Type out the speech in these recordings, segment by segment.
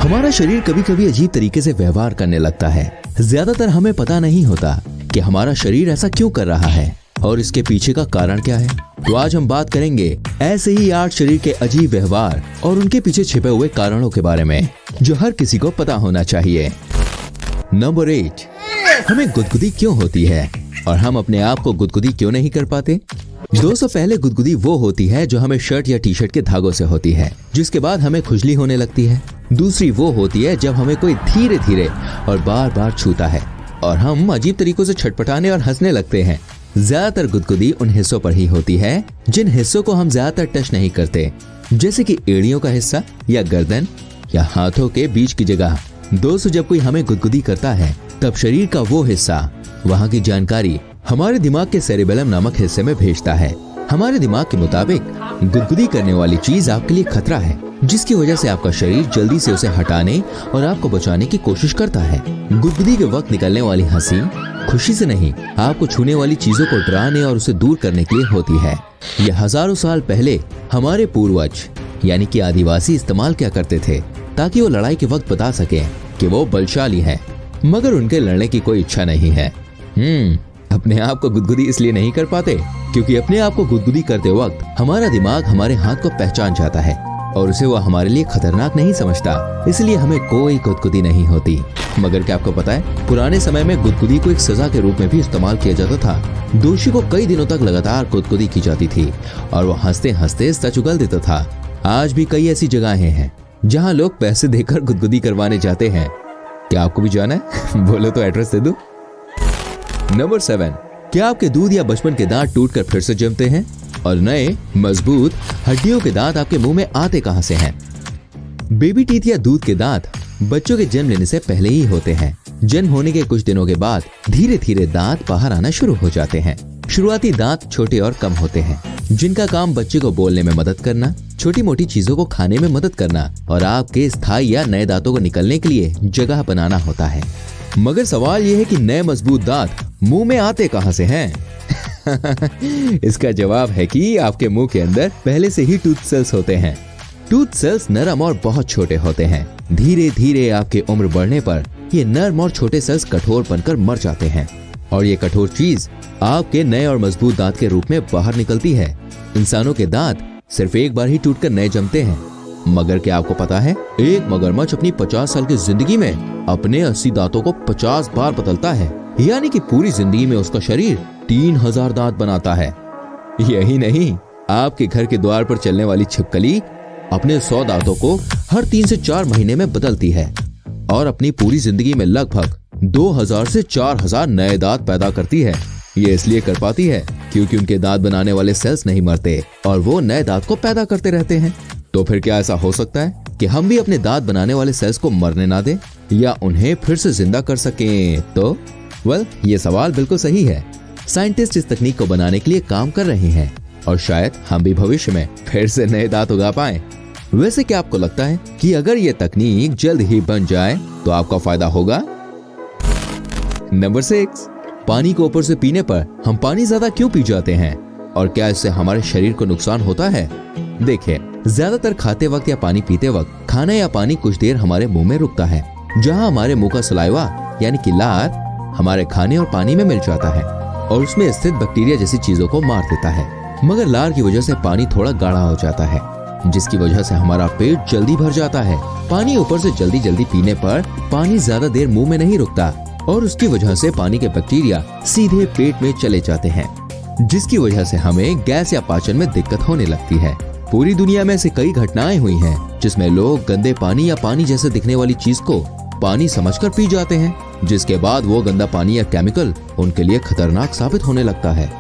हमारा शरीर कभी कभी अजीब तरीके से व्यवहार करने लगता है। ज्यादातर हमें पता नहीं होता कि हमारा शरीर ऐसा क्यों कर रहा है और इसके पीछे का कारण क्या है। तो आज हम बात करेंगे ऐसे ही 8 शरीर के अजीब व्यवहार और उनके पीछे छिपे हुए कारणों के बारे में, जो हर किसी को पता होना चाहिए। नंबर 8, हमें गुदगुदी क्यों होती है और हम अपने आप को गुदगुदी क्यों नहीं कर पाते। दोस्तों, पहले गुदगुदी वो होती है जो हमें शर्ट या टी शर्ट के धागों से होती है, जिसके बाद हमें खुजली होने लगती है। दूसरी वो होती है जब हमें कोई धीरे धीरे और बार बार छूता है और हम अजीब तरीकों से छटपटाने और हंसने लगते हैं। ज्यादातर गुदगुदी उन हिस्सों पर ही होती है जिन हिस्सों को हम ज्यादातर टच नहीं करते, जैसे कि एड़ियों का हिस्सा या गर्दन या हाथों के बीच की जगह। दोस्तों, जब कोई हमें गुदगुदी करता है तब शरीर का वो हिस्सा वहाँ की जानकारी हमारे दिमाग के सेरेबेलम नामक हिस्से में भेजता है। हमारे दिमाग के मुताबिक गुदगुदी करने वाली चीज आपके लिए खतरा है, जिसकी वजह से आपका शरीर जल्दी से उसे हटाने और आपको बचाने की कोशिश करता है। गुदगुदी के वक्त निकलने वाली हंसी खुशी से नहीं, आपको छूने वाली चीजों को डराने और उसे दूर करने के लिए होती है। यह हजारों साल पहले हमारे पूर्वज यानी कि आदिवासी इस्तेमाल क्या करते थे ताकि वो लड़ाई के वक्त बता सके कि वो बलशाली है, मगर उनके लड़ने की कोई इच्छा नहीं है। अपने आप को गुदगुदी इसलिए नहीं कर पाते क्योंकि अपने आप को गुदगुदी करते वक्त हमारा दिमाग हमारे हाथ को पहचान जाता है और उसे वह हमारे लिए खतरनाक नहीं समझता, इसलिए हमें कोई गुदगुदी नहीं होती। मगर क्या आपको पता है, पुराने समय में गुदगुदी को एक सजा के रूप में भी इस्तेमाल किया जाता था। दोषी को कई दिनों तक लगातार गुदगुदी की जाती थी और वो हंसते हंसते सच उगल देता था। आज भी कई ऐसी जगहें हैं जहाँ लोग पैसे देकर गुदगुदी करवाने जाते हैं। क्या आपको भी जाना है? बोलो तो एड्रेस दे दूं। नंबर 7, क्या आपके दूध या बचपन के दांत टूटकर फिर से जमते हैं और नए मजबूत हड्डियों के दांत आपके मुंह में आते कहां से हैं? बेबी टीथ या दूध के दांत बच्चों के जन्म लेने से पहले ही होते हैं। जन्म होने के कुछ दिनों के बाद धीरे धीरे दांत बाहर आना शुरू हो जाते हैं। शुरुआती दांत छोटे और कम होते हैं, जिनका काम बच्चे को बोलने में मदद करना, छोटी मोटी चीजों को खाने में मदद करना और आपके स्थायी या नए दांतों को निकलने के लिए जगह बनाना होता है। मगर सवाल यह है कि नए मजबूत दांत मुंह में आते कहां से हैं? इसका जवाब है कि आपके मुंह के अंदर पहले से ही टूथ सेल्स होते हैं। टूथ सेल्स नरम और बहुत छोटे होते हैं। धीरे धीरे आपकी उम्र बढ़ने पर ये नरम और छोटे सेल्स कठोर बनकर मर जाते हैं और ये कठोर चीज आपके नए और मजबूत दांत के रूप में बाहर निकलती है। इंसानों के दांत सिर्फ एक बार ही टूटकर नए जमते हैं, मगर क्या आपको पता है, एक मगरमच्छ अपनी 50 साल की जिंदगी में अपने 80 दांतों को 50 बार बदलता है, यानी कि पूरी जिंदगी में उसका शरीर 3000 दांत बनाता है। यही नहीं, आपके घर के द्वार पर चलने वाली छिपकली अपने 100 दांतों को हर 3 से 4 महीने में बदलती है और अपनी पूरी जिंदगी में लगभग 2000 से 4000 नए दांत पैदा करती है। ये इसलिए कर पाती है क्योंकि उनके दांत बनाने वाले सेल्स नहीं मरते और वो नए दांत को पैदा करते रहते हैं। तो फिर क्या ऐसा हो सकता है कि हम भी अपने दांत बनाने वाले सेल्स को मरने ना दें या उन्हें फिर से जिंदा कर सकें? तो ये सवाल बिल्कुल सही है। साइंटिस्ट इस तकनीक को बनाने के लिए काम कर रहे हैं और शायद हम भी भविष्य में फिर से नए दांत उगा पाएं। वैसे क्या आपको लगता है कि अगर ये तकनीक जल्द ही बन जाए तो आपका फायदा होगा? नंबर 6, पानी को ऊपर से पीने पर हम पानी ज्यादा क्यों पी जाते हैं और क्या इससे हमारे शरीर को नुकसान होता है? देखिए, ज्यादातर खाते वक्त या पानी पीते वक्त खाना या पानी कुछ देर हमारे मुंह में रुकता है, जहां हमारे मुंह का सलाइवा यानी कि लार हमारे खाने और पानी में मिल जाता है और उसमें स्थित बैक्टीरिया जैसी चीजों को मार देता है। मगर लार की वजह से पानी थोड़ा गाढ़ा हो जाता है, जिसकी वजह से हमारा पेट जल्दी भर जाता है। पानी ऊपर से जल्दी जल्दी पीने पर पानी ज्यादा देर मुंह में नहीं रुकता और उसकी वजह से पानी के बैक्टीरिया सीधे पेट में चले जाते हैं, जिसकी वजह से हमें गैस या पाचन में दिक्कत होने लगती है। पूरी दुनिया में ऐसी कई घटनाएं हुई हैं जिसमें लोग गंदे पानी या पानी जैसे दिखने वाली चीज को पानी समझकर पी जाते हैं, जिसके बाद वो गंदा पानी या केमिकल उनके लिए खतरनाक साबित होने लगता है।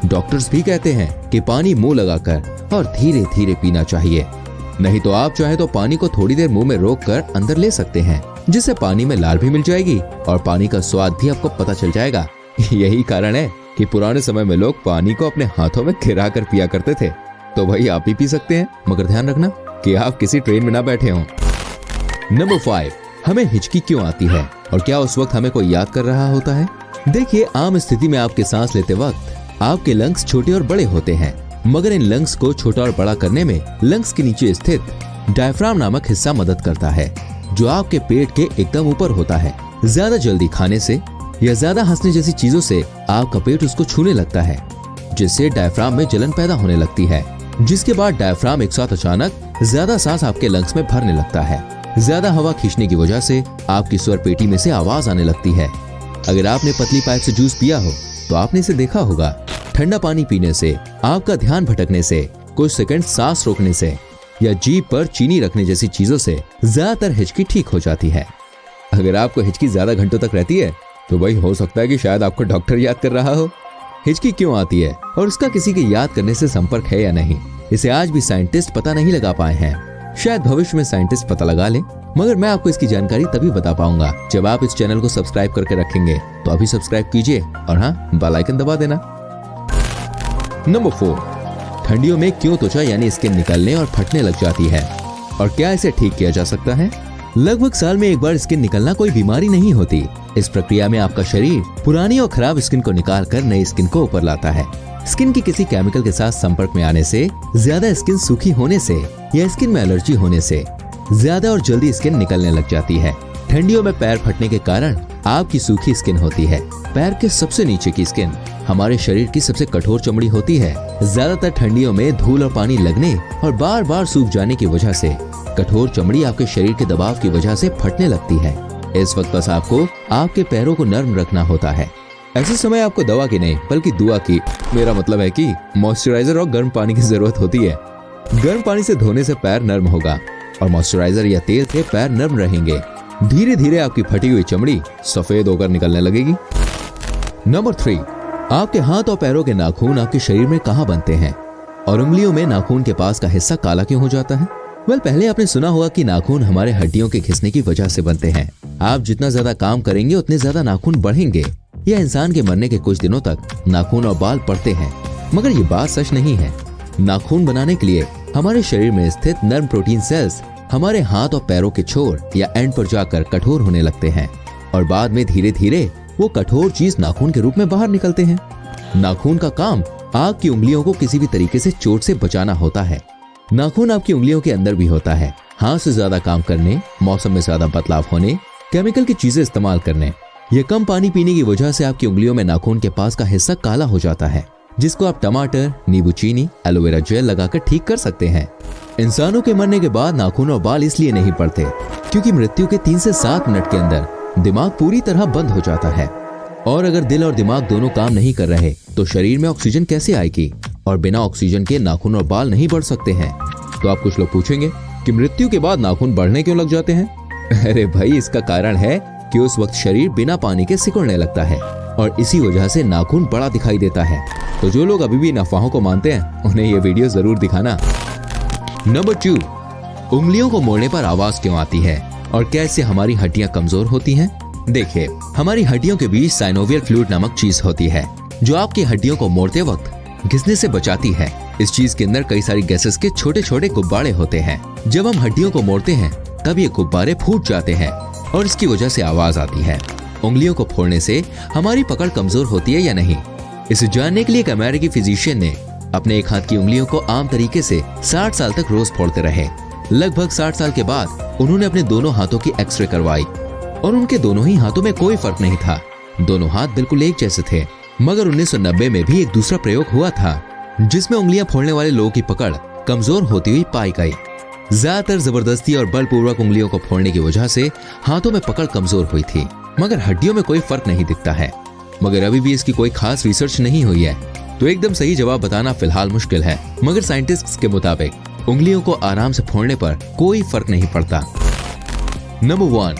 डॉक्टर्स भी कहते हैं कि पानी मुंह लगाकर और धीरे धीरे पीना चाहिए, नहीं तो आप चाहे तो पानी को थोड़ी देर मुंह में रोककर अंदर ले सकते हैं, जिससे पानी में लार भी मिल जाएगी और पानी का स्वाद भी आपको पता चल जाएगा। यही कारण है कि पुराने समय में लोग पानी को अपने हाथों में गिरा कर पिया करते थे। तो भाई आप भी पी सकते हैं, मगर ध्यान रखना कि आप किसी ट्रेन में ना बैठे हों। नंबर 5, हमें हिचकी क्यों आती है और क्या उस वक्त हमें कोई याद कर रहा होता है? देखिए, आम स्थिति में आपके सांस लेते वक्त आपके लंग्स छोटे और बड़े होते हैं, मगर इन लंग्स को छोटा और बड़ा करने में लंग्स के नीचे स्थित डायफ्राम नामक हिस्सा मदद करता है। जो आपके पेट के एकदम ऊपर होता है। ज्यादा जल्दी खाने से या ज्यादा हंसने जैसी चीजों से आपका पेट उसको छूने लगता है, जिससे डायफ्राम में जलन पैदा होने लगती है, जिसके बाद डायफ्राम एक साथ अचानक ज्यादा सांस आपके लंग्स में भरने लगता है। ज्यादा हवा खींचने की वजह से आपकी स्वर पेटी में से आवाज आने लगती है। अगर आपने पतली पाइप से जूस पिया हो तो आपने इसे देखा होगा। ठंडा पानी पीने से, आपका ध्यान भटकने से, कुछ सेकंड सांस रोकने से या जीभ पर चीनी रखने जैसी चीजों से ज्यादातर हिचकी ठीक हो जाती है। अगर आपको हिचकी ज्यादा घंटों तक रहती है तो वही हो सकता है कि शायद आपको डॉक्टर याद कर रहा हो। हिचकी क्यों आती है और उसका किसी के याद करने से संपर्क है या नहीं, इसे आज भी साइंटिस्ट पता नहीं लगा पाए हैं। शायद भविष्य में साइंटिस्ट पता लगा ले, मगर मैं आपको इसकी जानकारी तभी बता पाऊंगा जब आप इस चैनल को सब्सक्राइब करके रखेंगे। तो अभी सब्सक्राइब कीजिए और हाँ, बेल आइकन दबा देना। नंबर 4, ठंडियों में क्यों त्वचा यानी स्किन निकलने और फटने लग जाती है और क्या इसे ठीक किया जा सकता है? लगभग साल में एक बार स्किन निकलना कोई बीमारी नहीं होती। इस प्रक्रिया में आपका शरीर पुरानी और खराब स्किन को निकाल कर नई स्किन को ऊपर लाता है। स्किन की किसी केमिकल के साथ संपर्क में आने से, ज्यादा स्किन सूखी होने से या स्किन में एलर्जी होने से ज्यादा और जल्दी स्किन निकलने लग जाती है। ठंडियों में पैर फटने के कारण आपकी सूखी स्किन होती है। पैर के सबसे नीचे की स्किन हमारे शरीर की सबसे कठोर चमड़ी होती है। ज्यादातर ठंडियों में धूल और पानी लगने और बार बार सूख जाने की वजह से कठोर चमड़ी आपके शरीर के दबाव की वजह से फटने लगती है। इस वक्त बस आपको आपके पैरों को नर्म रखना होता है। ऐसे समय आपको दवा की नहीं बल्कि दुआ की, मेरा मतलब है कि मॉइस्चराइजर और गर्म पानी की जरूरत होती है। गर्म पानी से धोने से पैर नर्म होगा और मॉइस्चराइजर या तेल से पैर नर्म रहेंगे। धीरे धीरे आपकी फटी हुई चमड़ी सफेद होकर निकलने लगेगी। नंबर 3, आपके हाथ और पैरों के नाखून आपके शरीर में कहाँ बनते हैं और उंगलियों में नाखून के पास का हिस्सा काला क्यों हो जाता है? पहले आपने सुना होगा कि नाखून हमारे हड्डियों के घिसने की वजह से बनते हैं। आप जितना ज्यादा काम करेंगे उतने ज्यादा नाखून बढ़ेंगे। यह इंसान के मरने के कुछ दिनों तक नाखून और बाल पड़ते हैं, मगर ये बात सच नहीं है। नाखून बनाने के लिए हमारे शरीर में स्थित नर्म प्रोटीन सेल्स हमारे हाथ और पैरों के छोर या एंड पर जाकर कठोर होने लगते हैं और बाद में धीरे धीरे वो कठोर चीज नाखून के रूप में बाहर निकलते हैं। नाखून का काम आपकी उंगलियों को किसी भी तरीके से चोट से बचाना होता है। नाखून आपकी उंगलियों के अंदर भी होता है। हाथ से ज्यादा काम करने, मौसम में ज्यादा बदलाव होने, केमिकल की चीजें इस्तेमाल करने या कम पानी पीने की वजह से आपकी उंगलियों में नाखून के पास का हिस्सा काला हो जाता है, जिसको आप टमाटर, नींबू चीनी, एलोवेरा जेल लगाकर ठीक कर सकते हैं। इंसानों के मरने के बाद नाखून और बाल इसलिए नहीं पड़ते क्योंकि मृत्यु के 3 से 7 मिनट के अंदर दिमाग पूरी तरह बंद हो जाता है और अगर दिल और दिमाग दोनों काम नहीं कर रहे तो शरीर में ऑक्सीजन कैसे आएगी और बिना ऑक्सीजन के नाखून और बाल नहीं बढ़ सकते हैं। तो आप कुछ लोग पूछेंगे कि मृत्यु के बाद नाखून बढ़ने क्यों लग जाते हैं? अरे भाई, इसका कारण है कि उस वक्त शरीर बिना पानी के सिकुड़ने लगता है और इसी वजह से नाखून बड़ा दिखाई देता है। तो जो लोग अभी भी इन अफवाहों को मानते हैं उन्हें ये वीडियो जरूर दिखाना। नंबर 2, उंगलियों को मोड़ने पर आवाज क्यों आती है और क्या इससे हमारी हड्डियां कमजोर होती हैं? देखिए, हमारी हड्डियों के बीच साइनोवियल फ्लूइड नामक चीज होती है जो आपकी हड्डियों को मोड़ते वक्त घिसने से बचाती है। इस चीज के अंदर कई सारी गैसेस के छोटे छोटे गुब्बारे होते हैं। जब हम हड्डियों को मोड़ते हैं तब ये गुब्बारे फूट जाते हैं और इसकी वजह से आवाज आती है। उंगलियों को फोड़ने से हमारी पकड़ कमजोर होती है या नहीं, इसे जानने के लिए एक अमेरिकी फिजिशियन ने अपने एक हाथ की उंगलियों को आम तरीके से 60 साल तक रोज फोड़ते रहे। लगभग 60 साल के बाद उन्होंने अपने दोनों हाथों की एक्सरे करवाई और उनके दोनों ही हाथों में कोई फर्क नहीं था। दोनों हाथ बिल्कुल एक जैसे थे। मगर 1990 में भी एक दूसरा प्रयोग हुआ था जिसमें उंगलियां फोड़ने वाले लोगों की पकड़ कमजोर होती हुई पाई गई। ज्यादातर जबरदस्ती और बलपूर्वक उंगलियों को फोड़ने की वजह से हाथों में पकड़ कमजोर हुई थी, मगर हड्डियों में कोई फर्क नहीं दिखता है। मगर अभी भी इसकी कोई खास रिसर्च नहीं हुई है, तो एकदम सही जवाब बताना फिलहाल मुश्किल है। मगर साइंटिस्ट्स के मुताबिक उंगलियों को आराम से फोड़ने पर कोई फर्क नहीं पड़ता। नंबर 1,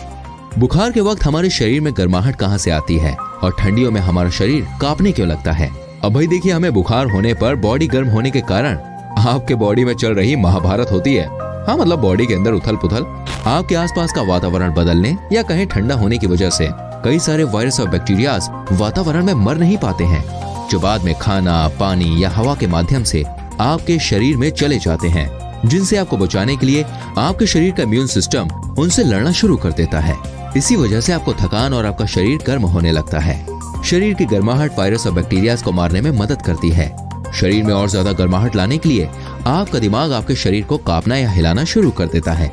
बुखार के वक्त हमारे शरीर में गर्माहट कहां से आती है और ठंडियों में हमारा शरीर कांपने क्यों लगता है? अब भाई देखिए, हमें बुखार होने पर बॉडी गर्म होने के कारण आपके बॉडी में चल रही महाभारत होती है। हाँ, मतलब बॉडी के अंदर उथल पुथल, आपके आसपास का वातावरण बदलने या कहीं ठंडा होने की वजह से कई सारे वायरस और बैक्टीरिया वातावरण में मर नहीं पाते हैं, जो बाद में खाना, पानी या हवा के माध्यम से आपके शरीर में चले जाते हैं, जिनसे आपको बचाने के लिए आपके शरीर का इम्यून सिस्टम उनसे लड़ना शुरू कर देता है। इसी वजह से आपको थकान और आपका शरीर गर्म होने लगता है। शरीर की गर्माहट वायरस और बैक्टीरिया को मारने में मदद करती है। शरीर में और ज्यादा गर्माहट लाने के लिए आपका दिमाग आपके शरीर को कांपना या हिलाना शुरू कर देता है।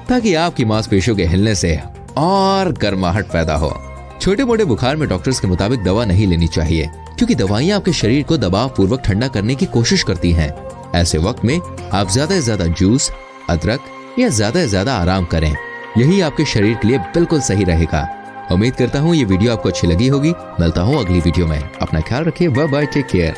ताकि आपकी मांसपेशियों के हिलने से और गर्माहट पैदा हो। छोटे मोटे बुखार में डॉक्टर्स के मुताबिक दवा नहीं लेनी चाहिए, क्योंकि दवाइयाँ आपके शरीर को दबाव पूर्वक ठंडा करने की कोशिश करती हैं। ऐसे वक्त में आप ज्यादा से ज्यादा जूस, अदरक या ज्यादा से ज्यादा आराम करें। यही आपके शरीर के लिए बिल्कुल सही रहेगा। उम्मीद करता हूँ ये वीडियो आपको अच्छी लगी होगी। मिलता हूँ अगली वीडियो में। अपना ख्याल रखिए। Bye bye, take care.